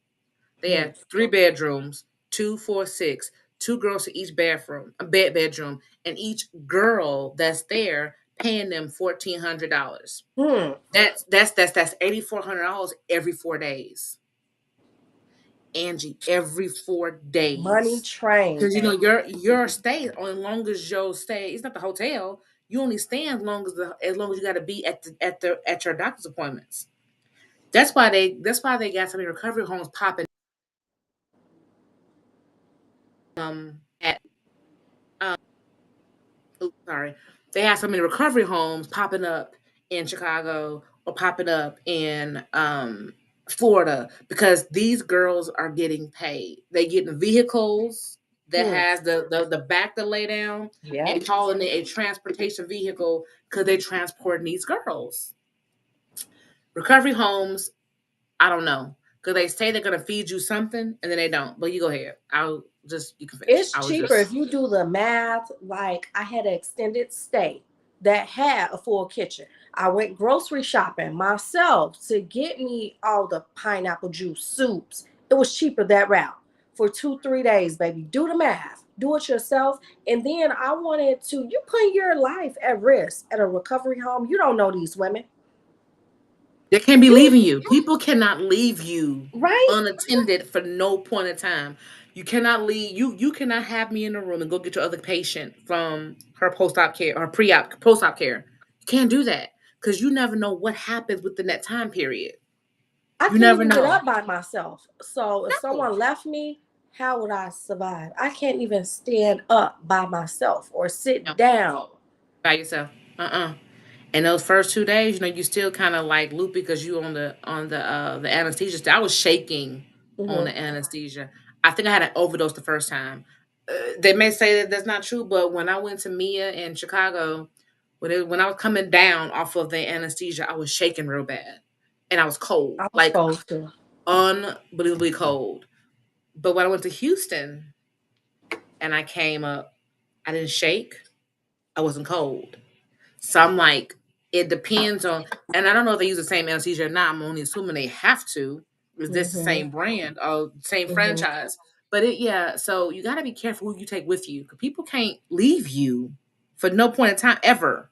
S1: they
S2: Hmm.
S1: had 3 bedrooms, 2, 4, 6, 2 girls to each bedroom, and each girl that's there paying them $1,400.
S2: Hmm.
S1: That's $8,400 every 4 days. Angie, every four
S2: Money
S1: days.
S2: train,
S1: Because
S2: baby.
S1: your stay, as long as your stay, it's not the hotel. You only stay as long as you got to be at your doctor's appointments. That's why they got so many recovery homes popping at oops, sorry. They have so many recovery homes popping up in Chicago or popping up in Florida because these girls are getting paid. They getting vehicles that
S2: Hmm.
S1: has the back to lay down
S2: Yep.
S1: and calling it a transportation vehicle because they transporting these girls. Recovery homes, I don't know. Because they say they're gonna feed you something and then they don't. But you go ahead. You can finish.
S2: It's
S1: I was
S2: cheaper
S1: just
S2: if you do the math. Like, I had an extended stay that had a full kitchen. I went grocery shopping myself to get me all the pineapple juice soups. It was cheaper that route for 2, 3 days, baby. Do the math. Do it yourself. And then I wanted to, you put your life at risk at a recovery home. You don't know these women.
S1: they can't be
S2: You
S1: leaving you. People cannot leave you
S2: right?
S1: unattended for no point of time. You cannot leave. You cannot have me in the room and go get your other patient from her post-op care or pre-op post-op care. You can't do that because you never know what happens within that time period.
S2: I
S1: You
S2: can't
S1: never
S2: even get
S1: know.
S2: up by myself. So if
S1: No,
S2: someone left me, how would I survive? I can't even stand up by myself or sit
S1: no,
S2: down.
S1: by yourself. And those first 2 days, you still kind of like loopy because you on the anesthesia. I was shaking on
S2: Hmm.
S1: the anesthesia. I think I had an overdose the first time. They may say that that's not true, but when I went to Mia in Chicago, when I was coming down off of the anesthesia, I was shaking real bad, and I was cold,
S2: I was
S1: like
S2: supposed to.
S1: unbelievably cold. But when I went to Houston and I came up, I didn't shake. I wasn't cold. So I'm like, it depends on, and I don't know if they use the same anesthesia or not. I'm only assuming they have to. Is this the
S2: Hmm.
S1: same brand or same
S2: Hmm.
S1: franchise? But yeah. So you got to be careful who you take with you because people can't leave you for no point in time ever.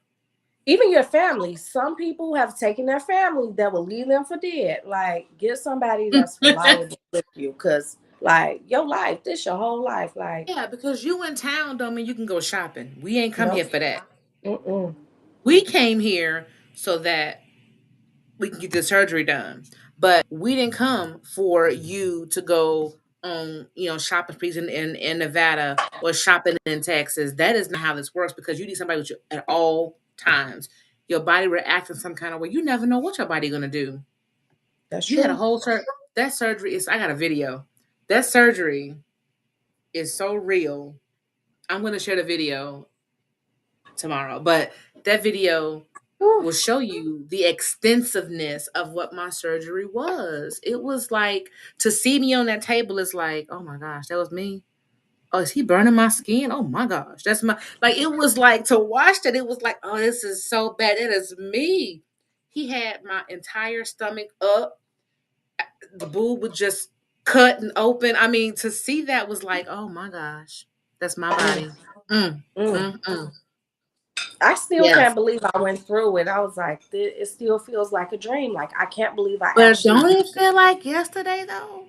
S2: Even your family. Some people have taken their family that will leave them for dead. Like, get somebody that's reliable with you, because like your life, this your whole life. Like,
S1: Yeah, because you in town don't mean you can go shopping. We ain't come here
S2: nope.
S1: for that.
S2: Mm-mm.
S1: We came here so that we can get the surgery done. But we didn't come for you to go on, shopping sprees in Nevada or shopping in Texas. That is not how this works because you need somebody with you at all times. Your body reacts in some kind of way. You never know what your body gonna do.
S2: That's
S1: You had a
S2: true.
S1: whole that surgery is I got a video. That surgery is so real. I'm gonna share the video. tomorrow. But that video
S2: Whew.
S1: will show you the extensiveness of what my surgery was. It was like to see me on that table is like, oh my gosh, that was me. Oh, is he burning my skin? Oh my gosh, that's my like. It was like to watch that. It was like, oh, this is so bad. It is me. He had my entire stomach up. The boob was just cut and open. I mean, to see that was like, oh my gosh, that's my
S2: Mm,
S1: body. Mm,
S2: mm.
S1: mm, mm.
S2: I still
S1: Yes.
S2: can't believe I went through it. I was like, it still feels like a dream. Like I can't believe I
S1: But
S2: actually
S1: don't
S2: did
S1: it
S2: it.
S1: feel like yesterday though?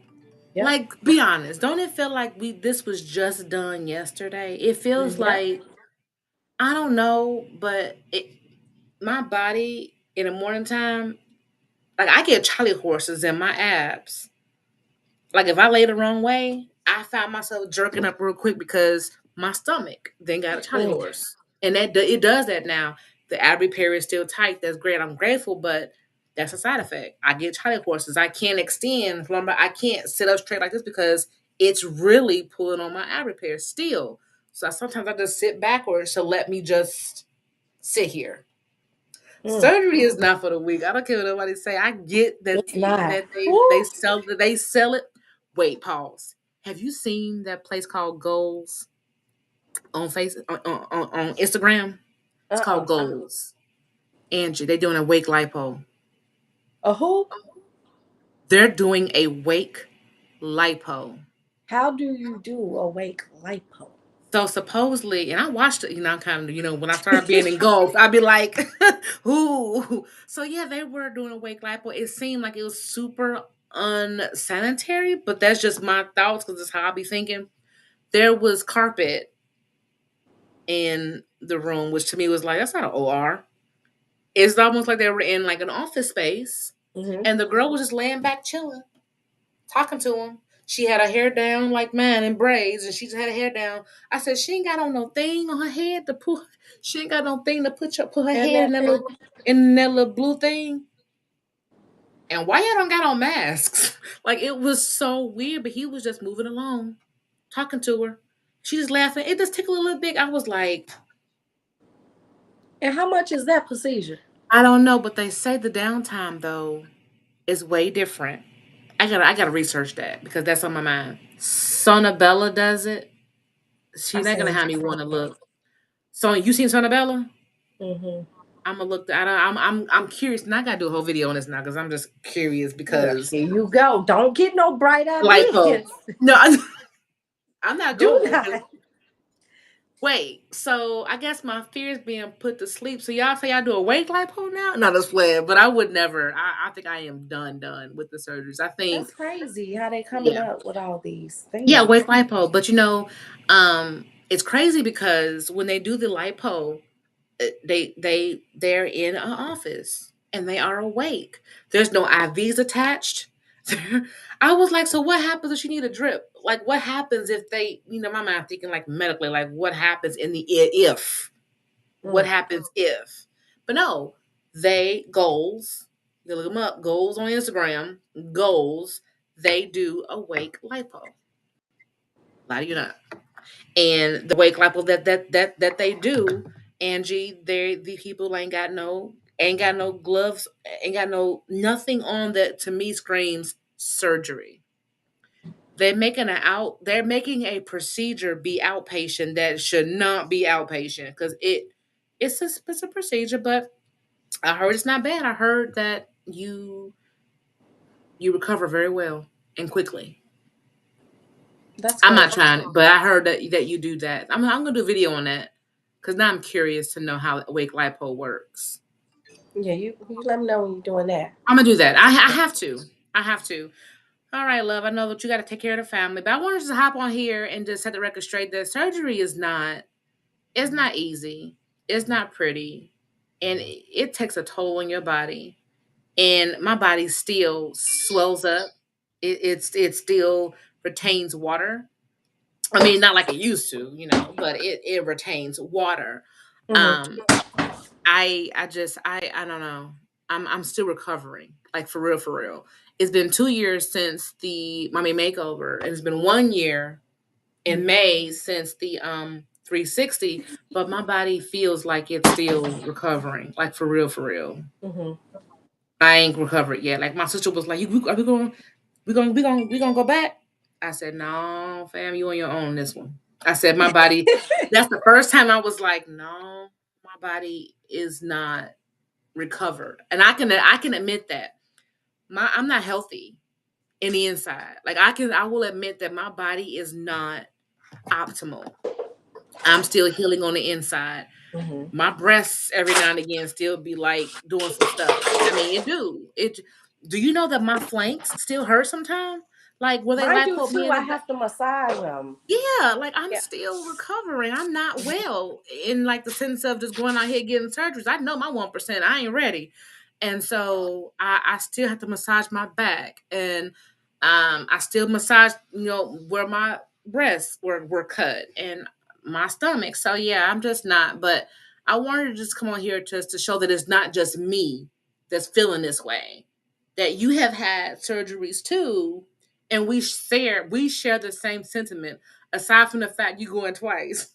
S2: Yep.
S1: Like, be honest. Don't it feel like we this was just done yesterday? It feels
S2: Yep.
S1: like I don't know, but my body in the morning time, like I get Charlie horses in my abs. Like if I lay the wrong way, I find myself jerking up real quick because my stomach then got a Charlie
S2: Mm,
S1: horse, and it does that now. The ab repair is still tight. That's great. I'm grateful, but that's a side effect. I get Charlie horses. I can't extend lumbar. I can't sit up straight like this because it's really pulling on my ab repair still. So sometimes I just sit backwards to let me just sit here.
S2: mm.
S1: Surgery is not for the weak. I don't care what nobody say. I get that
S2: It's not.
S1: they
S2: Woo.
S1: sell it. Wait, pause. Have you seen that place called Goals on Face on Instagram? It's called
S2: Uh-uh.
S1: Goals. Angie, they're doing a wake lipo.
S2: A who?
S1: They're doing a wake lipo.
S2: How do you do awake lipo?
S1: So supposedly, and I watched it, kind of, when I started being engulfed, I'd be like, "Ooh." So yeah, they were doing a wake lipo. It seemed like it was super unsanitary, but that's just my thoughts because it's how I be thinking. There was carpet in the room, which to me was like, that's not an OR. It's almost like they were in like an office space,
S2: Hmm.
S1: and the girl was just laying back chilling, talking to him. She had her hair down like mine in braids, and she just had her hair down. I said she ain't got on no thing on her head to put. She ain't got no thing to put her
S2: And
S1: head
S2: that thing.
S1: in that little blue thing. And why y'all don't got on masks? Like it was so weird, but he was just moving along, talking to her. She just laughing. It just tickled a little bit. I was like,
S2: And how much is that procedure?
S1: I don't know, but they say the downtime though is way different. I gotta research that because that's on my mind. Sonabella does it.
S2: I
S1: She's not gonna
S2: seen
S1: have me want to look. So you seen Sonabella?
S2: mm-hmm.
S1: I'm gonna look. I'm curious, and I gotta do a whole video on this now because I'm just curious
S2: Well,
S1: because
S2: here you go. Don't get no bright
S1: lipo.
S2: ideas.
S1: No, I'm not
S2: Do
S1: doing it.
S2: not.
S1: Wait, so I guess my fear is being put to sleep. So y'all say y'all do a wake lipo now? No, that's playing, but I would never. I think I am done with the surgeries. I think,
S2: That's crazy how they coming
S1: yeah,
S2: up with all these
S1: yeah,
S2: things.
S1: wake lipo. But it's crazy because when they do the lipo, they're in an office and they are awake. There's no IVs attached. I was like, so what happens if she need a drip? Like, what happens if they, my mind thinking like medically, like what happens in the if? What
S2: Mm.
S1: happens if? But no, they goals. You look them up. Goals on Instagram. Goals. They do awake lipo. Lie to you not. And the wake lipo that they do, Angie, they the people ain't got no gloves, ain't got no nothing on that to me screams surgery. They're making a procedure be outpatient that should not be outpatient because it's a procedure, but I heard it's not bad. I heard that you recover very well and quickly.
S2: That's
S1: I'm not
S2: good.
S1: trying it, but I heard that you do that. I'm gonna do a video on that because now I'm curious to know how awake lipo works.
S2: Yeah, you let me know when you're doing that.
S1: I'm gonna do that. I have to. I have to. All right, love. I know that you got to take care of the family, but I wanted to just hop on here and just set the record straight that surgery is not. It's not easy. It's not pretty, and it takes a toll on your body. And my body still swells up. It still retains water. I mean, not like it used to, but it retains water.
S2: Hmm.
S1: Um, I don't know. I'm still recovering, like for real, for real. It's been 2 years since the mommy makeover, and it's been 1 year in May since the 360, but my body feels like it's still recovering, like for real, for real.
S2: Mhm.
S1: I ain't recovered yet. Like my sister was like, are we gonna go back?" I said, "No, fam, you on your own this one." I said, "My body." That's the first time I was like, "No, my body is not recovered," and I can admit that I'm not healthy in the inside. Like I will admit that my body is not optimal. I'm still healing on the inside.
S2: Mhm.
S1: My breasts every now and again still be like doing some stuff. I mean, it do. It do you know that my flanks still hurt sometimes? Like where they
S2: Mine
S1: like
S2: do
S1: put me
S2: too.
S1: in
S2: I
S1: the back.
S2: have to massage them.
S1: Yeah, like I'm
S2: Yeah.
S1: still recovering. I'm not well in like the sense of just going out here getting surgeries. I know my 1%. I ain't ready. And so I still have to massage my back and I still massage, where my breasts were cut and my stomach. So yeah, I'm just not, but I wanted to just come on here to show that it's not just me that's feeling this way. That you have had surgeries too, and we share the same sentiment aside from the fact you going twice.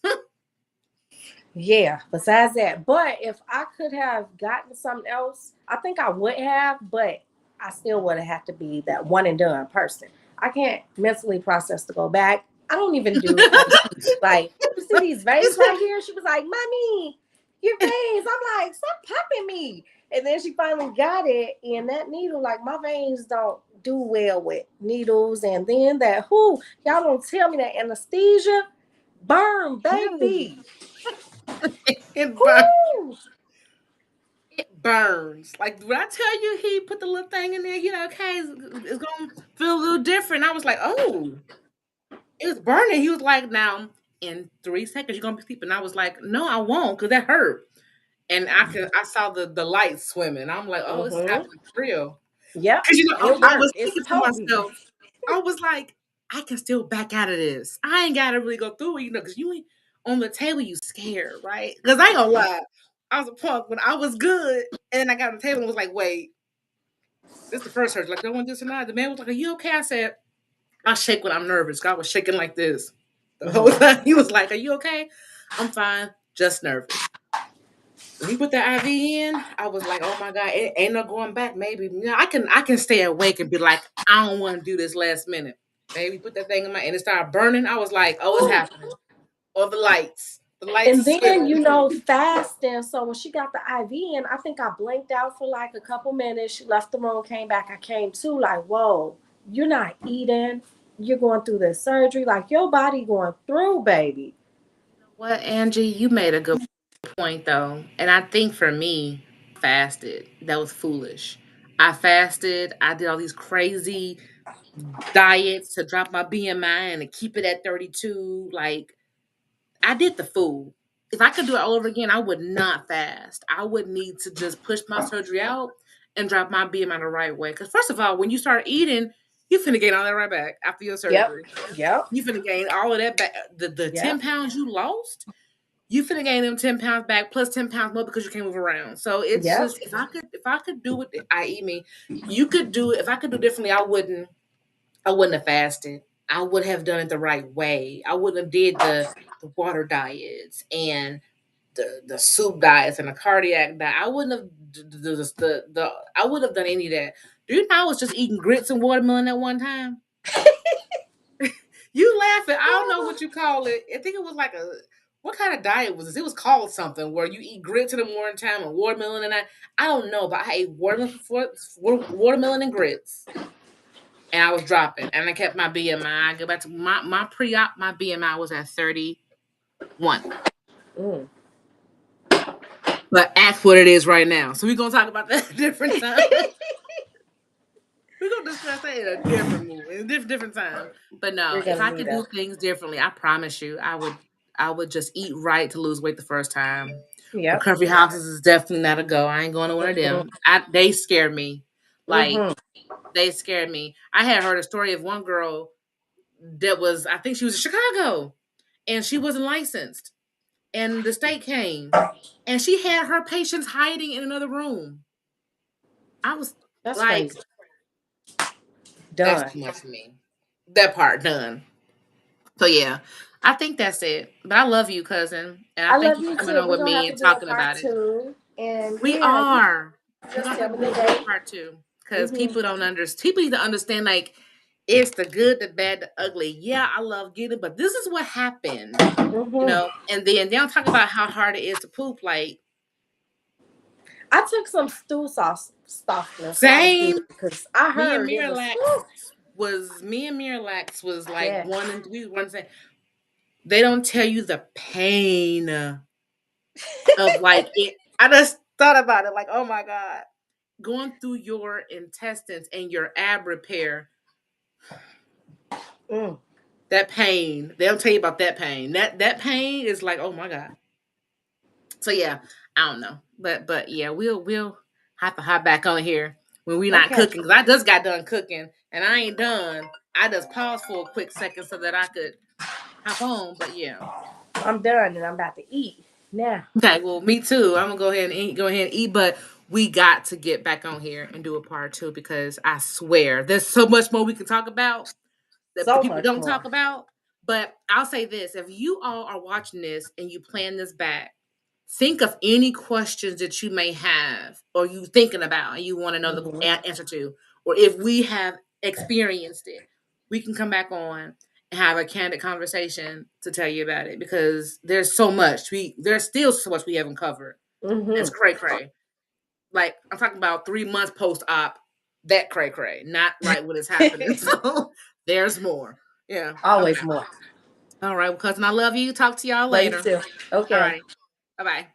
S2: Yeah, besides that. But if I could have gotten something else, I think I would have, but I still would have had to be that one and done person. I can't mentally process to go back. I don't even do IV. Like, you see these veins right here? She was like, Mommy, your veins. I'm like, stop popping me. And then she finally got it. And that needle, like, my veins don't do well with needles. And then that, y'all don't tell me that anesthesia burn,
S1: No,
S2: baby.
S1: it burns.
S2: Whoo!
S1: It burns. Like when I tell you, he put the little thing in there. Okay, it's gonna feel a little different. I was like, oh, it was burning. He was like, now in 3 seconds you're gonna be sleeping. I was like, no, I won't, cause that hurt. And I saw the lights swimming. I'm like, oh, this is
S2: Mm-hmm.
S1: happening for real.
S2: Yep.
S1: Cause
S2: It
S1: I was
S2: worked. It's
S1: thinking to
S2: potent.
S1: myself, I was like, I can still back out of this. I ain't gotta really go through it, because you ain't on the table, you scared, right? Because I ain't gonna lie, I was a punk when I was good, and then I got on the table and was like, wait, this is the first surgery. Like, do I want this or not? The man was like, are you okay? I said, I shake when I'm nervous. God was shaking like this the whole
S2: Mm-hmm.
S1: time. He was like, are you okay? I'm fine, just nervous. When he put the IV in, I was like, "Oh my god, it ain't no going back." Maybe I can stay awake and be like, "I don't want to do this last minute." Baby, put that thing in my and it started burning. I was like, "Oh, it's happening." Or the lights
S2: And
S1: is
S2: then,
S1: swimming.
S2: fasting. So when she got the IV in, I think I blinked out for like a couple minutes. She left the room, came back. I came to like, whoa, you're not eating. You're going through this surgery. Like your body going through, baby.
S1: What, Angie? You made a good point though, and I think for me, fasted. That was foolish. I fasted. I did all these crazy diets to drop my BMI and to keep it at 32. Like I did the fool. If I could do it all over again, I would not fast. I would need to just push my surgery out and drop my BMI the right way. Because first of all, when you start eating, you finna gain all that right back after your
S2: Yep.
S1: surgery.
S2: Yep.
S1: You finna gain all of that back. The
S2: Yep.
S1: 10 pounds you lost, you finna gain them 10 pounds back plus 10 pounds more because you can't move around. So it's
S2: Yep.
S1: just if I could do it, I.e. me, you could do it. If I could do it differently, I wouldn't have fasted. I would have done it the right way. I wouldn't have did the water diets and the soup diets and the cardiac diet. I wouldn't have the I wouldn't have done any of that. Do you know I was just eating grits and watermelon at one time? You laughing? I don't know what you call it. I think it was like a what kind of diet was this? It was called something where you eat grits in the morning time and watermelon and I don't know, but I ate watermelon and grits and I was dropping, and I kept my BMI. I go back to my pre-op. My BMI was at 31,
S2: Mm.
S1: but ask what it is right now. So we're gonna talk about that a different time. We're gonna discuss that in a different movie, in a different time. But no,
S2: We're
S1: if
S2: gonna
S1: I
S2: do
S1: could
S2: that.
S1: do things differently, I promise you, I would just eat right to lose weight the first time.
S2: Yep.
S1: Recovery houses is definitely not a go. I ain't going to one of
S2: Mm-hmm.
S1: them. They scare me. Like
S2: Mm-hmm.
S1: they scared me. I had heard a story of one girl that was, I think she was in Chicago, and she wasn't licensed. And the state came, and she had her patients hiding in another room. I was
S2: That's
S1: like,
S2: crazy.
S1: that's
S2: Done.
S1: too much for me. That part done. So yeah. I think that's it. But I love you, cousin, and I
S2: I
S1: thank
S2: love
S1: you for
S2: you
S1: coming
S2: too.
S1: on
S2: We're
S1: with
S2: gonna
S1: me
S2: have to
S1: and
S2: do a
S1: talking
S2: part
S1: about it.
S2: two. And
S1: We
S2: yeah, you
S1: are. We're
S2: just
S1: gonna
S2: tell
S1: have to
S2: me
S1: do
S2: the
S1: a whole
S2: date.
S1: part two because
S2: Mhm.
S1: people don't understand. People need to understand like it's the good, the bad, the ugly. Yeah, I love getting, but this is what happened,
S2: Mhm.
S1: And then they don't talk about how hard it is to poop. Like
S2: I took some stew sauce softener, so I was good
S1: same.
S2: because I
S1: Me and
S2: heard it was.
S1: Miralax me and Miralax was like
S2: Yeah.
S1: one and we one say they don't tell you the pain of like it. I just thought about it, like, oh my God. Going through your intestines and your ab repair,
S2: Mm.
S1: that pain. They don't tell you about that pain. That pain is like, oh my God. So yeah, I don't know. But yeah, we'll have to hop back on here when we're not
S2: Okay.
S1: cooking. Cause I just got done cooking and I ain't done. I just paused for a quick second so that I could hop on. But yeah.
S2: I'm done and I'm about to eat now.
S1: Okay, well, me too. I'm gonna go ahead and eat, but we got to get back on here and do a part two because I swear there's so much more we can talk about that the
S2: So
S1: people
S2: much
S1: don't
S2: more.
S1: talk about. But I'll say this: if you all are watching this and you plan this back, think of any questions that you may have or you thinking about and you want to know the
S2: Mhm.
S1: answer to, or if we have experienced it, we can come back on and have a candid conversation to tell you about it because there's still so much we haven't covered. It's
S2: Mhm.
S1: cray cray. Like I'm talking about 3 months post op, that cray cray, not right when it's happening. So there's more. Yeah.
S2: Always
S1: Okay.
S2: more.
S1: All right, well, cousin, I love you. Talk to y'all
S2: Love you
S1: later.
S2: too.
S1: All
S2: Okay.
S1: right. Bye bye.